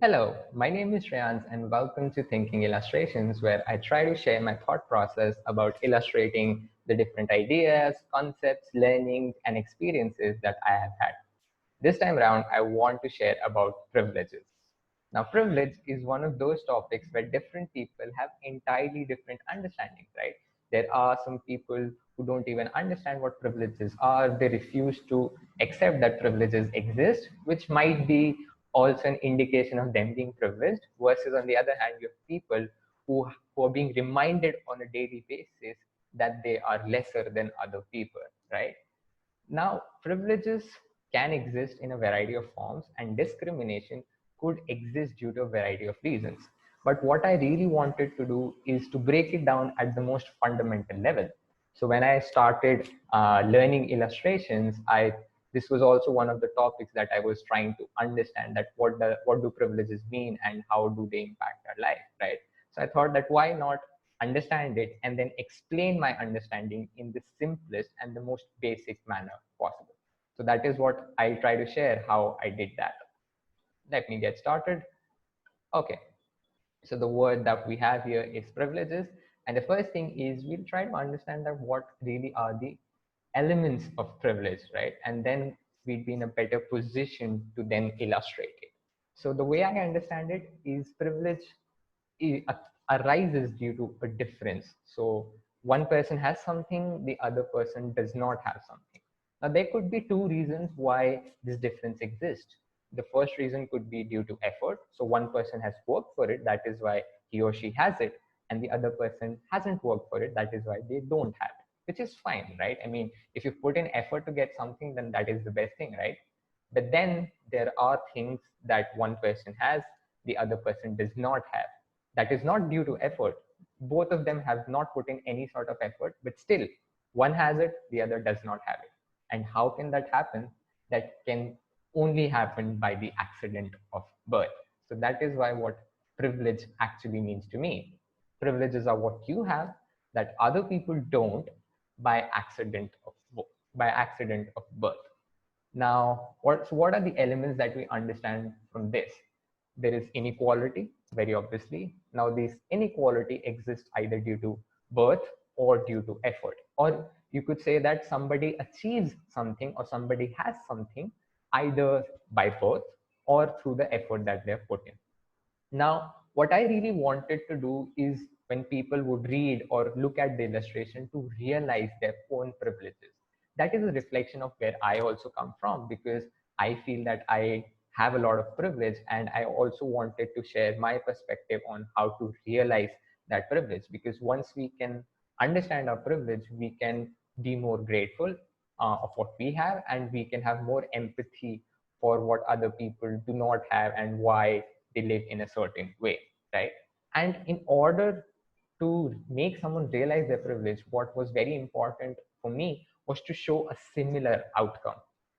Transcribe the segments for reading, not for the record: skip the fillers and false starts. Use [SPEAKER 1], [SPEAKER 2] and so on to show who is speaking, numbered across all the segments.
[SPEAKER 1] Hello, my name is Shreyans and welcome to Thinking Illustrations, where I try to share my thought process about illustrating the different ideas, concepts, learnings, and experiences that I have had. This time around, I want to share about privileges. Now, privilege is one of those topics where different people have entirely different understandings, right? There are some people who don't even understand what privileges are. They refuse to accept that privileges exist, which might be also an indication of them being privileged. Versus, on the other hand, you have people who are being reminded on a daily basis that they are lesser than other people, right? Now, privileges can exist in a variety of forms, and discrimination could exist due to a variety of reasons. But what I really wanted to do is to break it down at the most fundamental level. So when I started learning illustrations, I this was also one of the topics that I was trying to understand, that what do privileges mean and how do they impact our life, right? So I thought that why not understand it and then explain my understanding in the simplest and the most basic manner possible. So that is what I try to share how I did that. Let me get started. Okay, so the word that we have here is privileges. And the first thing is we'll try to understand that what really are the elements of privilege, right? And then we'd be in a better position to then illustrate it. So the way I understand it is privilege arises due to a difference. So one person has something, the other person does not have something. Now, there could be two reasons why this difference exists. The first reason could be due to effort. So one person has worked for it, that is why he or she has it, and the other person hasn't worked for it, that is why they don't have it, which is fine, right? I mean, if you put in effort to get something, then that is the best thing, right? But then there are things that one person has, the other person does not have. That is not due to effort. Both of them have not put in any sort of effort, but still, one has it, the other does not have it. And how can that happen? That can only happen by the accident of birth. So that is why what privilege actually means to me. Privileges are what you have that other people don't by accident of birth. Now, what are the elements that we understand from this? There is inequality, very obviously. Now, this inequality exists either due to birth or due to effort. Or you could say that somebody achieves something or somebody has something either by birth or through the effort that they've put in. Now, what I really wanted to do is when people would read or look at the illustration to realize their own privileges. That is a reflection of where I also come from, because I feel that I have a lot of privilege, and I also wanted to share my perspective on how to realize that privilege. Because once we can understand our privilege, we can be more grateful of what we have, and we can have more empathy for what other people do not have and why they live in a certain way, right? And in order to make someone realize their privilege, what was very important for me was to show a similar outcome,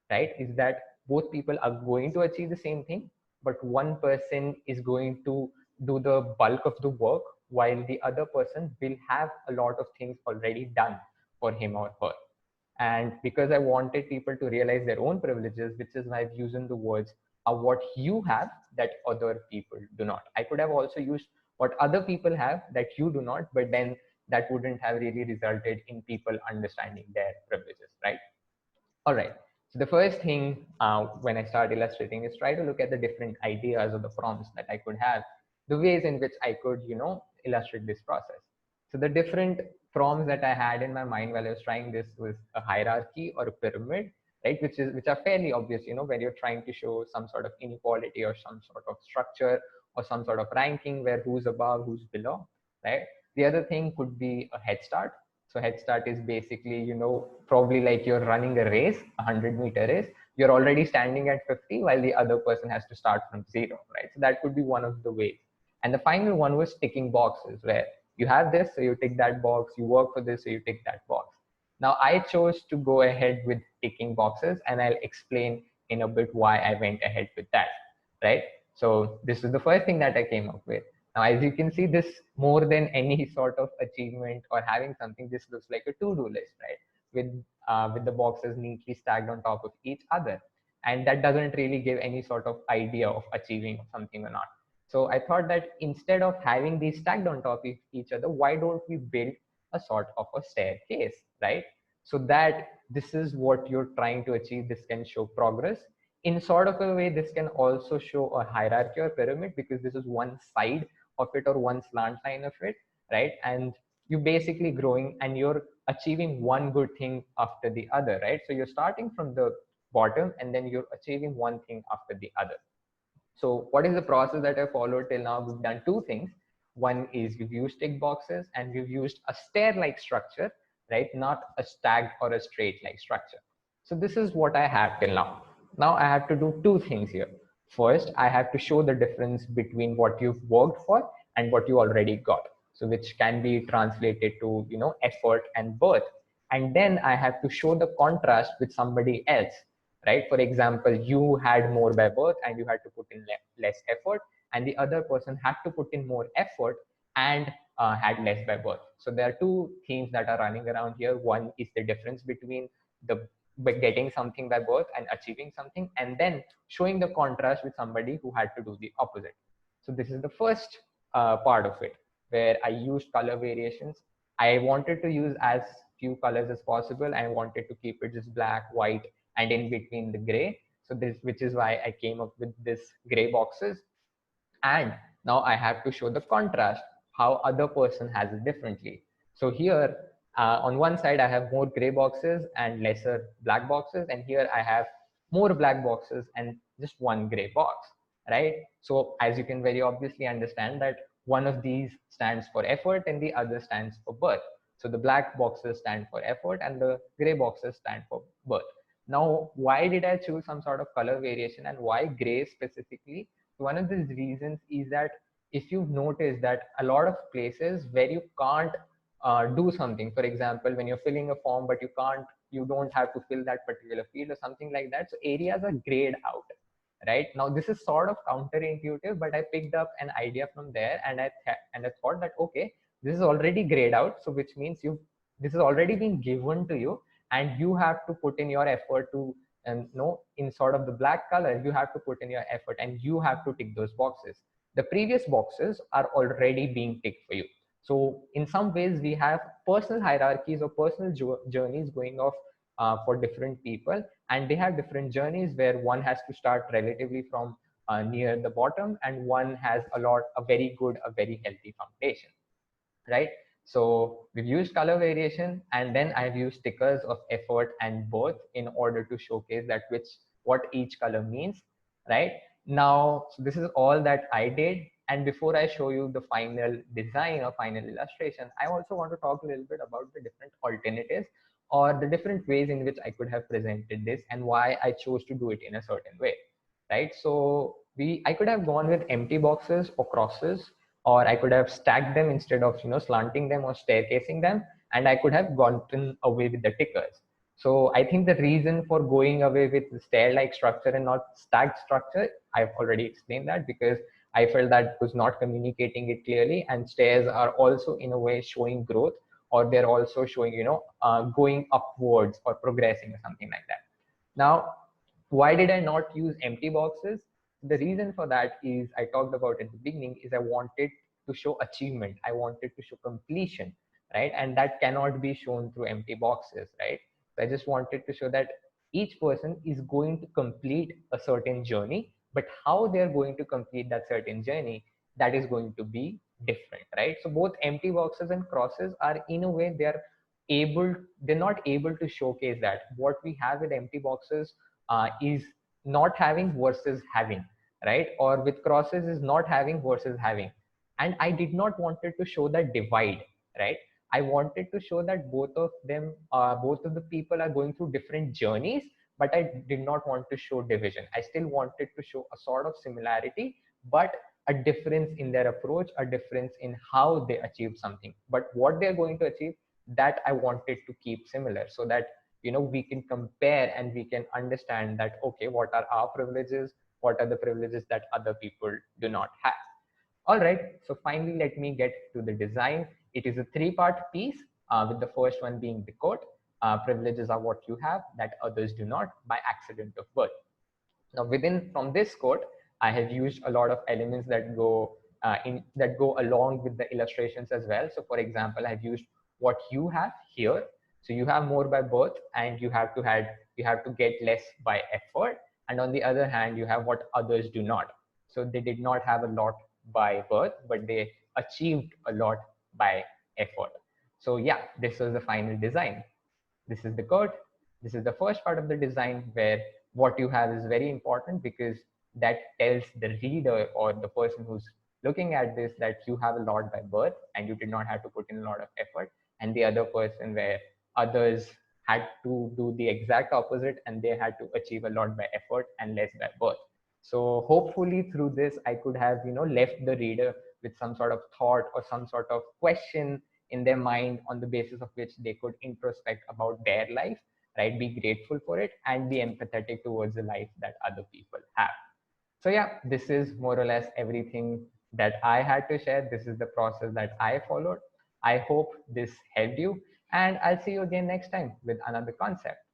[SPEAKER 1] right? Is that both people are going to achieve the same thing, but one person is going to do the bulk of the work while the other person will have a lot of things already done for him or her. And because I wanted people to realize their own privileges, which is why I've used the words are what you have that other people do not. I could have also used what other people have that you do not, but then that wouldn't have really resulted in people understanding their privileges, right? All right. So the first thing when I start illustrating is try to look at the different ideas or the prompts that I could have, the ways in which I could, illustrate this process. So the different prompts that I had in my mind while I was trying this was a hierarchy or a pyramid, right? Which are fairly obvious, when you're trying to show some sort of inequality or some sort of structure or some sort of ranking where who's above, who's below, right? The other thing could be a head start. So head start is basically, probably like you're running a race, a 100-meter race. You're already standing at 50 while the other person has to start from zero, right? So that could be one of the ways. And the final one was ticking boxes, where you have this, so you tick that box, you work for this, so you tick that box. Now, I chose to go ahead with ticking boxes, and I'll explain in a bit why I went ahead with that, right? So this is the first thing that I came up with. Now, as you can see, this more than any sort of achievement or having something, this looks like a to-do list, right? With the boxes neatly stacked on top of each other. and that doesn't really give any sort of idea of achieving something or not. So I thought that instead of having these stacked on top of each other, why don't we build a sort of a staircase, right? So that this is what you're trying to achieve. This can show progress. In sort of a way, this can also show a hierarchy or pyramid, because this is one side of it or one slant line of it, right? And you're basically growing and you're achieving one good thing after the other, right? So you're starting from the bottom and then you're achieving one thing after the other. So what is the process that I followed till now? We've done two things. One is we've used tick boxes and we've used a stair-like structure, right? Not a stacked or a straight-like structure. So this is what I have till now. Now I have to do two things here. First, I have to show the difference between what you've worked for and what you already got. So which can be translated to, effort and worth. And then I have to show the contrast with somebody else, right? For example, you had more by birth and you had to put in less effort, and the other person had to put in more effort and had less by birth. So there are two themes that are running around here. One is the difference between the getting something by birth and achieving something, and then showing the contrast with somebody who had to do the opposite. So this is the first part of it, where I used color variations. I wanted to use as few colors as possible. I wanted to keep it just black, white, and in between the gray. So this, which is why I came up with this gray boxes. And now I have to show the contrast, how other person has it differently. So here on one side I have more gray boxes and lesser black boxes, and here I have more black boxes and just one gray box, right? So as you can very obviously understand that one of these stands for effort and the other stands for birth. So the black boxes stand for effort and the gray boxes stand for birth. Now, why did I choose some sort of color variation and why gray specifically? One of the reasons is that if you've noticed that a lot of places where you can't do something, for example, when you're filling a form, but you don't have to fill that particular field or something like that. So areas are grayed out, right? Now, this is sort of counterintuitive, but I picked up an idea from there, and I thought that, okay, this is already grayed out. So which means this is already been given to you, and you have to put in your effort to, and in sort of the black color, you have to put in your effort and you have to tick those boxes. The previous boxes are already being ticked for you. So in some ways we have personal hierarchies or personal journeys going off for different people, and they have different journeys where one has to start relatively from near the bottom, and one has a very good, a very healthy foundation, right? So we've used color variation, and then I've used stickers of effort and birth in order to showcase that what each color means, right? Now, so this is all that I did. And before I show you the final design or final illustration, I also want to talk a little bit about the different alternatives or the different ways in which I could have presented this and why I chose to do it in a certain way, right? So I could have gone with empty boxes or crosses, or I could have stacked them instead of slanting them or staircasing them, and I could have gotten away with the tickers. So I think the reason for going away with the stair-like structure and not stacked structure, I've already explained that, because I felt that was not communicating it clearly, and stairs are also in a way showing growth, or they're also showing going upwards or progressing or something like that. Now, why did I not use empty boxes? The reason for that is, I talked about at the beginning, is I wanted to show achievement. I wanted to show completion, right? And that cannot be shown through empty boxes, right? So I just wanted to show that each person is going to complete a certain journey, but how they're going to complete that certain journey, that is going to be different, right? So both empty boxes and crosses are, in a way, they're not able to showcase that. What we have with empty boxes is not having versus having, right? Or with crosses is not having versus having. And I did not wanted to show that divide, right? I wanted to show that both of the people are going through different journeys, but I did not want to show division. I still wanted to show a sort of similarity, but a difference in their approach, a difference in how they achieve something. But what they're going to achieve, that I wanted to keep similar, so that we can compare and we can understand that, okay, what are our privileges, what are the privileges that other people do not have. All right, so finally let me get to the design. It is a three-part piece, with the first one being the quote. Privileges are what you have that others do not by accident of birth. Now, from this quote, I have used a lot of elements that go along with the illustrations as well. So, for example, I've used what you have here. So you have more by birth, and you have to get less by effort. And on the other hand, you have what others do not. So they did not have a lot by birth, but they achieved a lot by effort. So yeah, this was the final design. This is the code. This is the first part of the design where what you have is very important, because that tells the reader or the person who's looking at this that you have a lot by birth and you did not have to put in a lot of effort. And the other person, where others had to do the exact opposite and they had to achieve a lot by effort and less by birth. So hopefully through this, I could have, left the reader with some sort of thought or some sort of question in their mind, on the basis of which they could introspect about their life, right? Be grateful for it and be empathetic towards the life that other people have. So yeah, this is more or less everything that I had to share. This is the process that I followed. I hope this helped you, and I'll see you again next time with another concept.